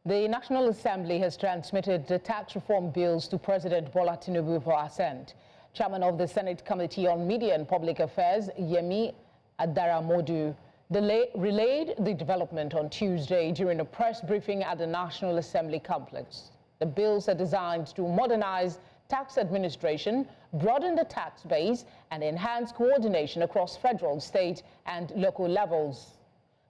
The National Assembly has transmitted the tax reform bills to President Bola Tinubu for assent. Chairman of the Senate Committee on Media and Public Affairs, Yemi Adaramodu, relayed the development on Tuesday during a press briefing at the National Assembly complex. The bills are designed to modernize tax administration, broaden the tax base, and enhance coordination across federal, state, and local levels.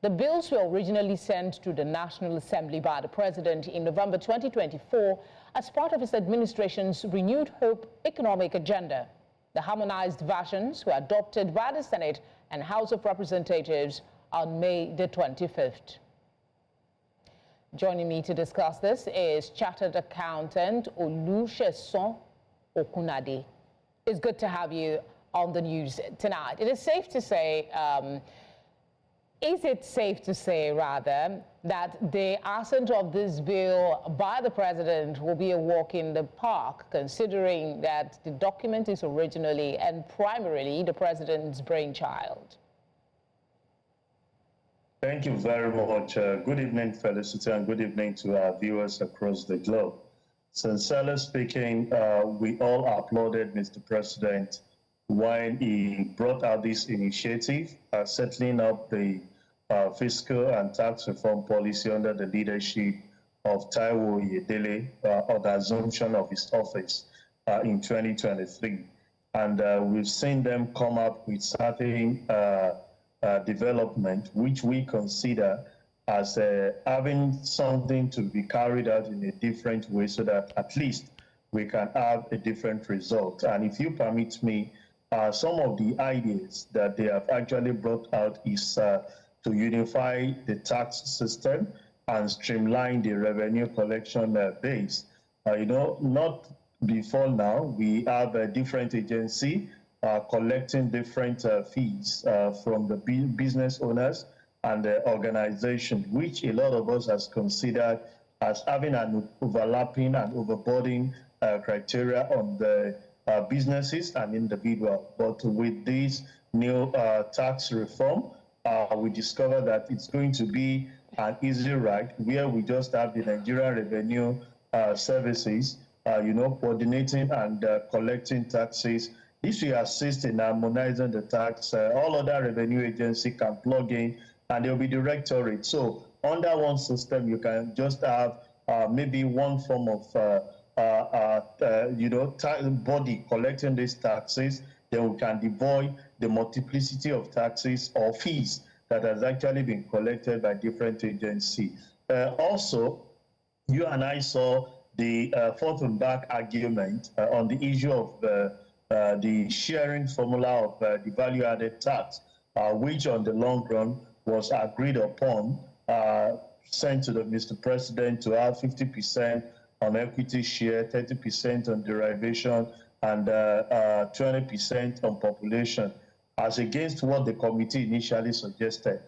The bills were originally sent to the National Assembly by the President in November 2024 as part of his administration's Renewed Hope economic agenda. The harmonized versions were adopted by the Senate and House of Representatives on May the 25th. Joining me to discuss this is Chartered Accountant Olusegun Okunade. It's good to have you on the news tonight. It is safe to say, is it safe to say, rather, that the assent of this bill by the President will be a walk in the park, considering that the document is originally and primarily the President's brainchild? Thank you very much. Good evening, Felicity, and good evening to our viewers across the globe. Sincerely speaking, we all applauded Mr. President when he brought out this initiative, settling up the fiscal and tax reform policy under the leadership of Taiwo Oyedele on the assumption of his office in 2023. And we've seen them come up with certain development, which we consider as having something to be carried out in a different way so that at least we can have a different result. And if you permit me, some of the ideas that they have actually brought out is to unify the tax system and streamline the revenue collection base. Not before now, we have a different agency collecting different fees from the business owners and the organization, which a lot of us has considered as having an overlapping and overboarding criteria on the businesses and individuals. But with this new tax reform, we discovered that it's going to be an easy ride where we just have the Nigerian Revenue Services, coordinating and collecting taxes. This will assist in harmonizing the tax. All other revenue agencies can plug in and there will be directorate. So under one system, you can just have maybe one form of body collecting these taxes. Then we can avoid the multiplicity of taxes or fees that has actually been collected by different agencies. Also, you and I saw the forth and back argument on the issue of the sharing formula of the value-added tax, which on the long run was agreed upon, sent to the Mr. President to have 50% on equity share, 30% on derivation, and 20% on population, as against what the committee initially suggested.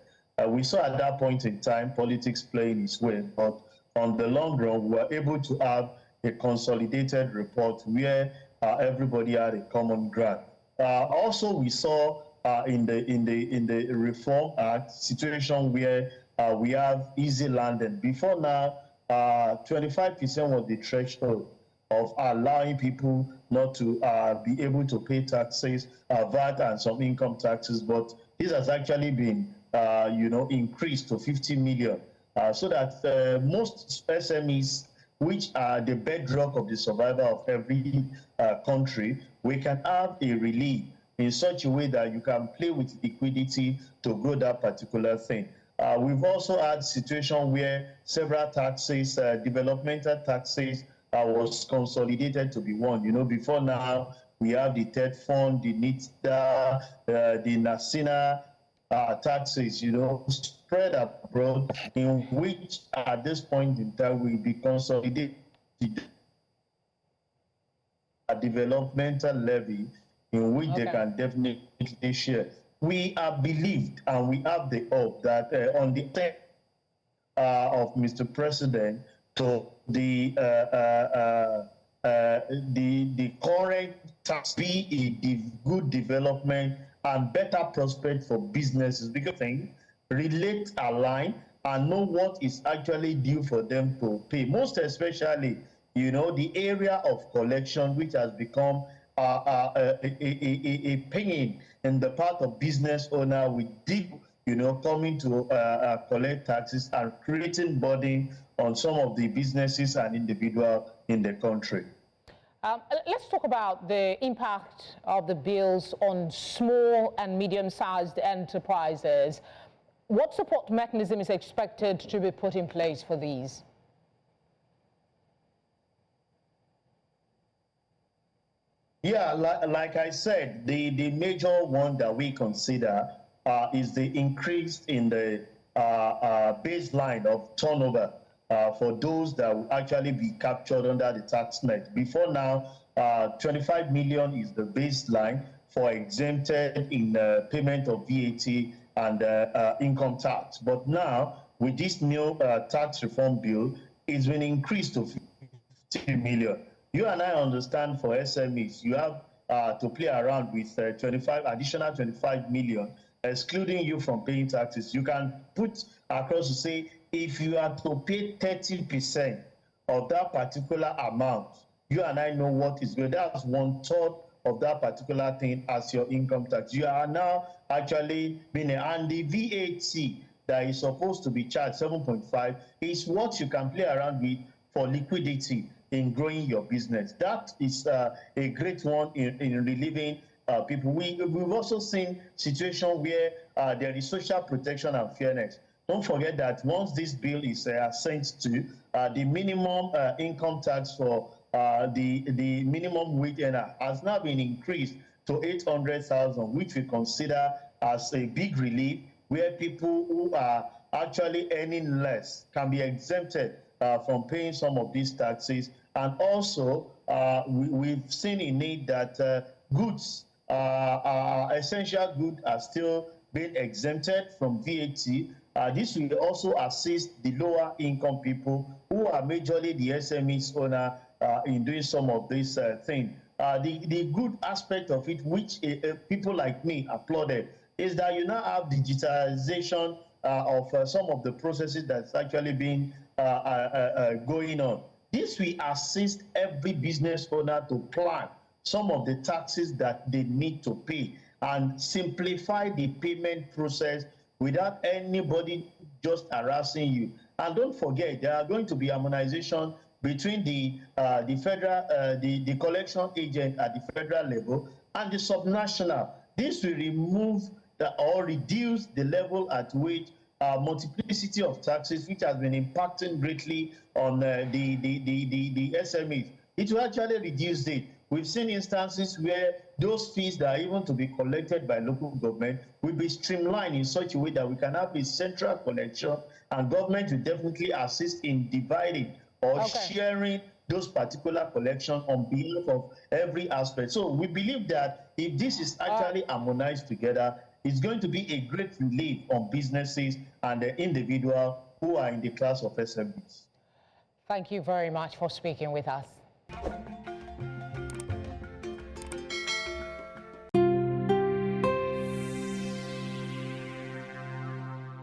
We saw at that point in time politics playing its way, but on the long run, we were able to have a consolidated report where everybody had a common ground. Also, we saw in the Reform Act situation where we have easy landing. Before now, 25% was the threshold of allowing people not to be able to pay taxes, VAT and some income taxes, but this has actually been, increased to 50 million, so that most SMEs, which are the bedrock of the survival of every country, we can have a relief in such a way that you can play with liquidity to grow that particular thing. We've also had situation where several taxes, developmental taxes, was consolidated to be one. Before now, we have the TED Fund, the NITDA, the NACINA taxes, spread abroad, in which at this point in time will be consolidated a developmental levy in which they can definitely share. We are believed and we have the hope that on the end of Mr. President to the current tax be a good development and better prospect for businesses, because things relate, align, and know what is actually due for them to pay. Most especially, the area of collection, which has become a pain in the part of business owner with deep, coming to collect taxes and creating burden on some of the businesses and individuals in the country. Let's talk about the impact of the bills on small and medium-sized enterprises. What support mechanism is expected to be put in place for these? Yeah, like I said, the major one that we consider is the increase in the baseline of turnover for those that will actually be captured under the tax net. Before now, 25 million is the baseline for exempted in payment of VAT and income tax. But now, with this new tax reform bill, it's been increased to 50 million. You and I understand for SMEs, you have to play around with additional 25 million, excluding you from paying taxes. You can put across to say, if you are to pay 30% of that particular amount, you and I know what is good. That's 1/3 of that particular thing as your income tax. You are now actually being and the VAT that is supposed to be charged 7.5 is what you can play around with for liquidity in growing your business. That is a great one in relieving people. We've also seen situations where there is social protection and fairness. Don't forget that once this bill is sent to the minimum income tax for the minimum wage earner has now been increased to 800,000, which we consider as a big relief, where people who are actually earning less can be exempted from paying some of these taxes. And also, we've seen in it that goods, essential goods, are still being exempted from VAT. This will also assist the lower income people who are majorly the SMEs owner in doing some of these things. The good aspect of it, which people like me applauded, is that you now have digitalization of some of the processes that's actually been going on. This will assist every business owner to plan some of the taxes that they need to pay and simplify the payment process without anybody just harassing you. And don't forget, there are going to be harmonization between the federal, the collection agent at the federal level and the subnational. This will remove or reduce the level at which multiplicity of taxes, which has been impacting greatly on the SMEs. It will actually reduce it. We've seen instances where those fees that are even to be collected by local government will be streamlined in such a way that we can have a central collection, and government will definitely assist in dividing or sharing those particular collections on behalf of every aspect. So we believe that if this is actually harmonized together, it's going to be a great relief on businesses and the individual who are in the class of SMEs. Thank you very much for speaking with us.